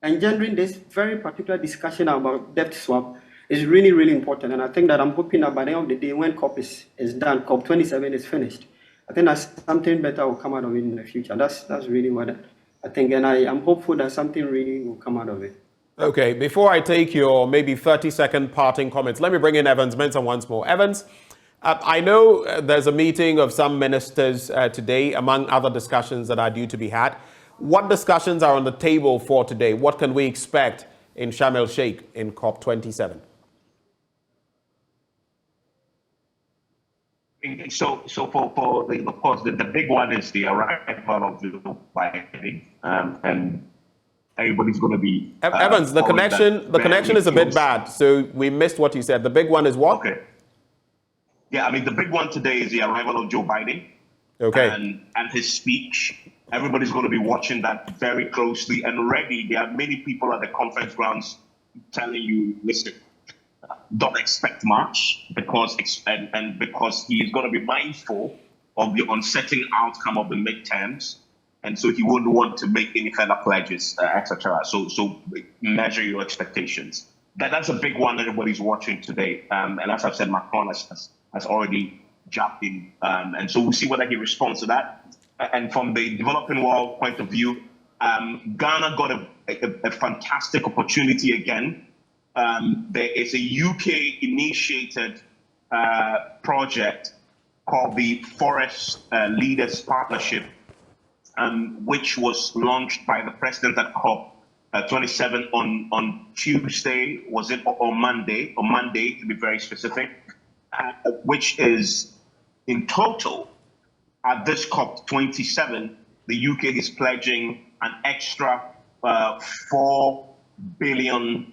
engendering this very particular discussion about debt swap is really, really important. And I think that I'm hoping that by the end of the day, when COP is done, COP27 is finished, I think that something better will come out of it in the future. That's really what I think. And I'm hopeful that something really will come out of it. Okay, before I take your maybe 30-second parting comments, let me bring in Evans Mensah once more. Evans, I know there's a meeting of some ministers today, among other discussions that are due to be had. What discussions are on the table for today? What can we expect in Sharm el-Sheikh in COP27? So for the, of course, the big one is the arrival of Joe Biden, and everybody's going to be. Evans, the connection is a bit bad, so we missed what you said. The big one is what? Okay. Yeah, I mean the big one today is the arrival of Joe Biden. Okay. And his speech. Everybody's going to be watching that very closely, and already there are many people at the conference grounds telling you, listen, don't expect much because he is going to be mindful of the uncertain outcome of the midterms, and so he wouldn't want to make any kind of pledges, etc. So measure your expectations. That's a big one everybody's watching today, and as I've said, Macron has already jumped in, and so we'll see whether he responds to that. And from the developing world point of view, Ghana got a fantastic opportunity again. There is a UK-initiated project called the Forest Leaders Partnership, which was launched by the president at COP27 on Tuesday, was it, or Monday? On Monday, to be very specific, which is in total, at this COP27, the UK is pledging an extra $4 billion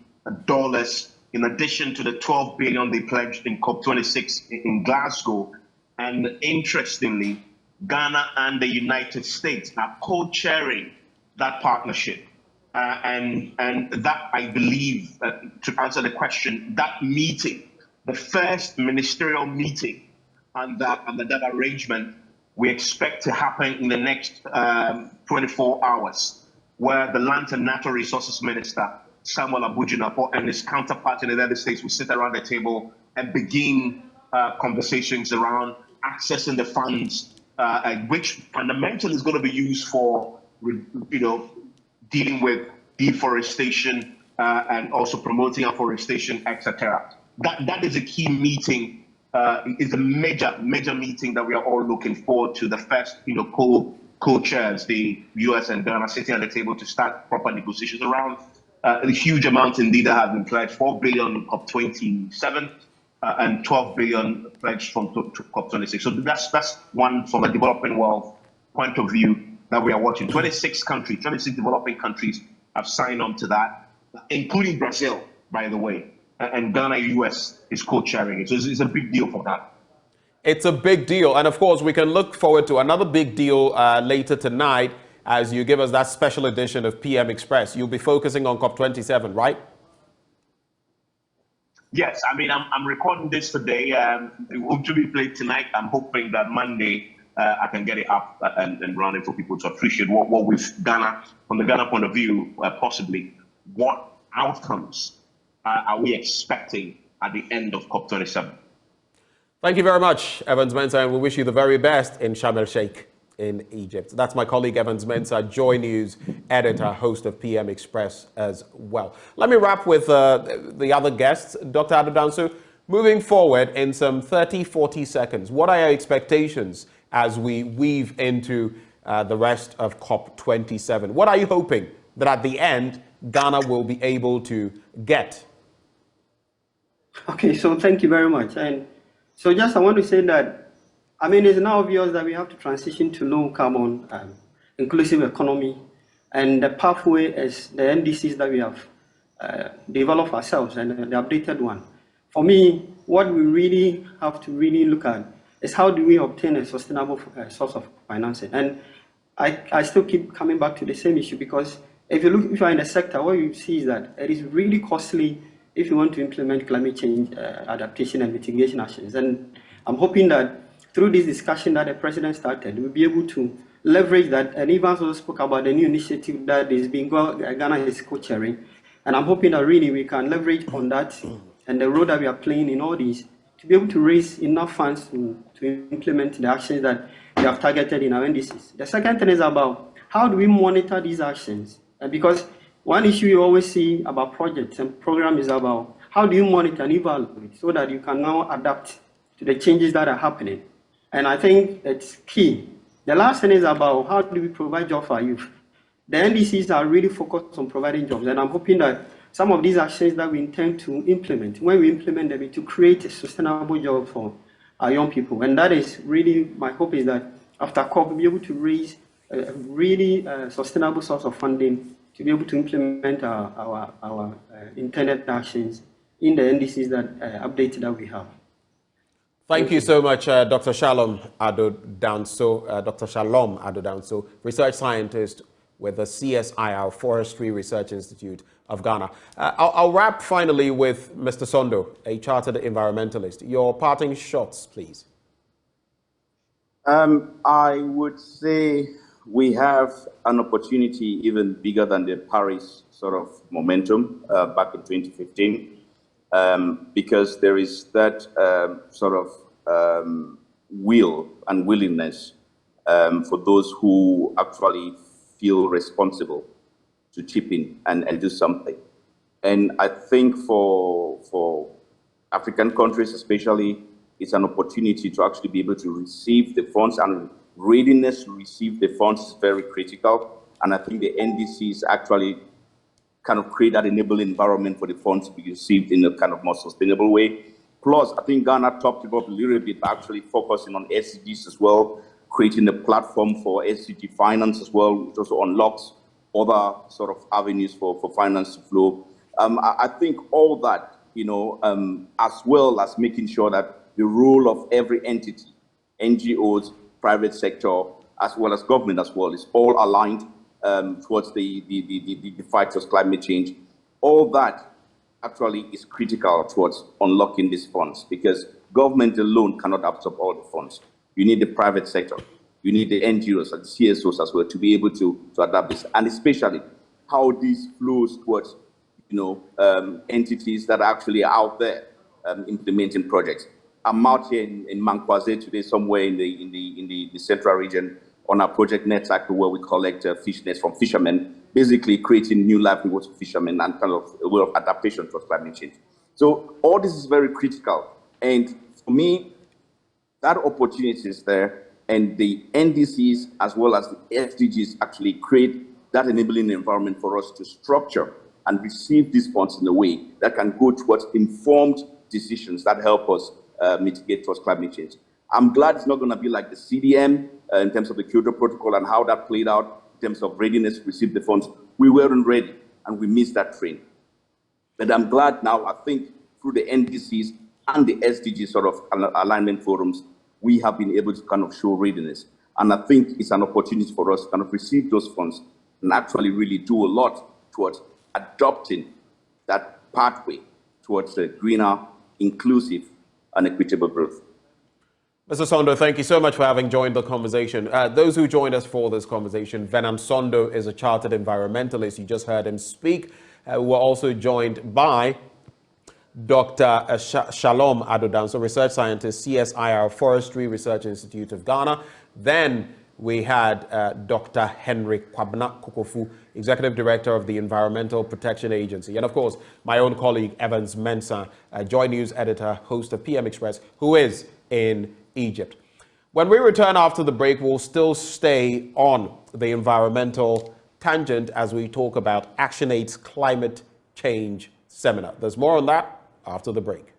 in addition to the $12 billion they pledged in COP26 in Glasgow. And interestingly, Ghana and the United States are co-chairing that partnership. And that, I believe, to answer the question, that meeting, the first ministerial meeting on that arrangement, we expect to happen in the next 24 hours, where the Land and Natural Resources Minister, Samuel Abu-Jinapor, and his counterpart in the United States will sit around the table and begin conversations around accessing the funds, which fundamentally is going to be used for, dealing with deforestation and also promoting afforestation, etc. That is a key meeting. Is a major meeting that we are all looking forward to. The first, co-chairs, the US and Ghana, sitting at the table to start proper negotiations around a huge amount indeed that have been pledged, 4 billion in COP27 and 12 billion pledged from COP26. So that's one from a developing world point of view that we are watching. 26 developing countries have signed on to that, including Brazil, by the way, and Ghana, US is co-chairing it. So it's a big deal for that. It's a big deal. And of course, we can look forward to another big deal later tonight as you give us that special edition of PM Express. You'll be focusing on COP27, right? Yes, I mean, I'm recording this today. It will be played tonight. I'm hoping that Monday I can get it up and running for people to appreciate what we've Ghana, from the Ghana point of view, possibly. What outcomes are we expecting at the end of COP27? Thank you very much, Evans Mensah, and we wish you the very best in Sharm el-Sheikh in Egypt. That's my colleague Evans Mensah, Joy News editor, host of PM Express as well. Let me wrap with the other guests. Dr. Addo Danso, moving forward in some 30, 40 seconds, what are your expectations as we weave into the rest of COP27? What are you hoping that at the end, Ghana will be able to get? Okay, so thank you very much. And so just I want to say that, I mean, it's now obvious that we have to transition to low carbon, inclusive economy, and the pathway is the NDCs that we have developed ourselves and the updated one. For me, what we really have to look at is how do we obtain a sustainable source of financing. And I still keep coming back to the same issue, because if you are in the sector, what you see is that it is really costly if you want to implement climate change adaptation and mitigation actions. And I'm hoping that through this discussion that the president started, we'll be able to leverage that. And Evans also spoke about the new initiative that is being Ghana is co-chairing. And I'm hoping that really we can leverage on that and the role that we are playing in all these to be able to raise enough funds to implement the actions that we have targeted in our NDCs. The second thing is about how do we monitor these actions? Because one issue you always see about projects and programs is about how do you monitor and evaluate so that you can now adapt to the changes that are happening. And I think it's key. The last thing is about how do we provide jobs for our youth. The NDCs are really focused on providing jobs, and I'm hoping that some of these actions that we intend to implement, when we implement them, to create a sustainable job for our young people. And that is really my hope, is that after COP, we'll be able to raise a really sustainable source of funding to be able to implement our intended actions in the NDCs that updated that we have. Thank you so much, Dr. Shalom Addo Danso, research scientist with the CSIR, Forestry Research Institute of Ghana. I'll wrap finally with Mr. Sondo, a chartered environmentalist. Your parting shots, please. I would say we have an opportunity even bigger than the Paris sort of momentum back in 2015, because there is that sort of will and willingness for those who actually feel responsible to chip in and do something. And I think for African countries especially, it's an opportunity to actually be able to receive the funds, and readiness to receive the funds is very critical. And I think the NDCs actually kind of create that enabling environment for the funds to be received in a kind of more sustainable way. Plus, I think Ghana topped it up a little bit by actually focusing on SDGs as well, creating a platform for SDG finance as well, which also unlocks other sort of avenues for finance to flow. I think all that, as well as making sure that the role of every entity, NGOs, private sector, as well as government as well, is all aligned towards the fight against climate change. All that actually is critical towards unlocking these funds, because government alone cannot absorb all the funds. You need the private sector. You need the NGOs and the CSOs as well to be able to adapt this, and especially how this flows towards, entities that are actually out there implementing projects. I'm out here in Mankwaze today, somewhere in the central region, on our project Net Cycle, where we collect fish nets from fishermen, basically creating new livelihoods for fishermen and kind of a way of adaptation to climate change. So all this is very critical. And for me, that opportunity is there, and the NDCs as well as the SDGs actually create that enabling environment for us to structure and receive these funds in a way that can go towards informed decisions that help us mitigate towards climate change. I'm glad it's not going to be like the CDM in terms of the Kyoto Protocol and how that played out in terms of readiness to receive the funds. We weren't ready, and we missed that train. But I'm glad now, I think, through the NDCs and the SDG sort of alignment forums, we have been able to kind of show readiness. And I think it's an opportunity for us to kind of receive those funds and actually really do a lot towards adopting that pathway towards a greener, inclusive, and equitable growth. Mr. Sondo, thank you so much for having joined the conversation. Those who joined us for this conversation, Venom Sondo is a chartered environmentalist. You just heard him speak. We're also joined by Dr. Shalom Adodanso, research scientist, CSIR Forestry Research Institute of Ghana. Then we had Dr. Henry Kwabena Kokofu, Executive Director of the Environmental Protection Agency. And of course, my own colleague, Evans Mensah, Joy News Editor, host of PM Express, who is in Egypt. When we return after the break, we'll still stay on the environmental tangent as we talk about ActionAid's Climate Change Seminar. There's more on that after the break.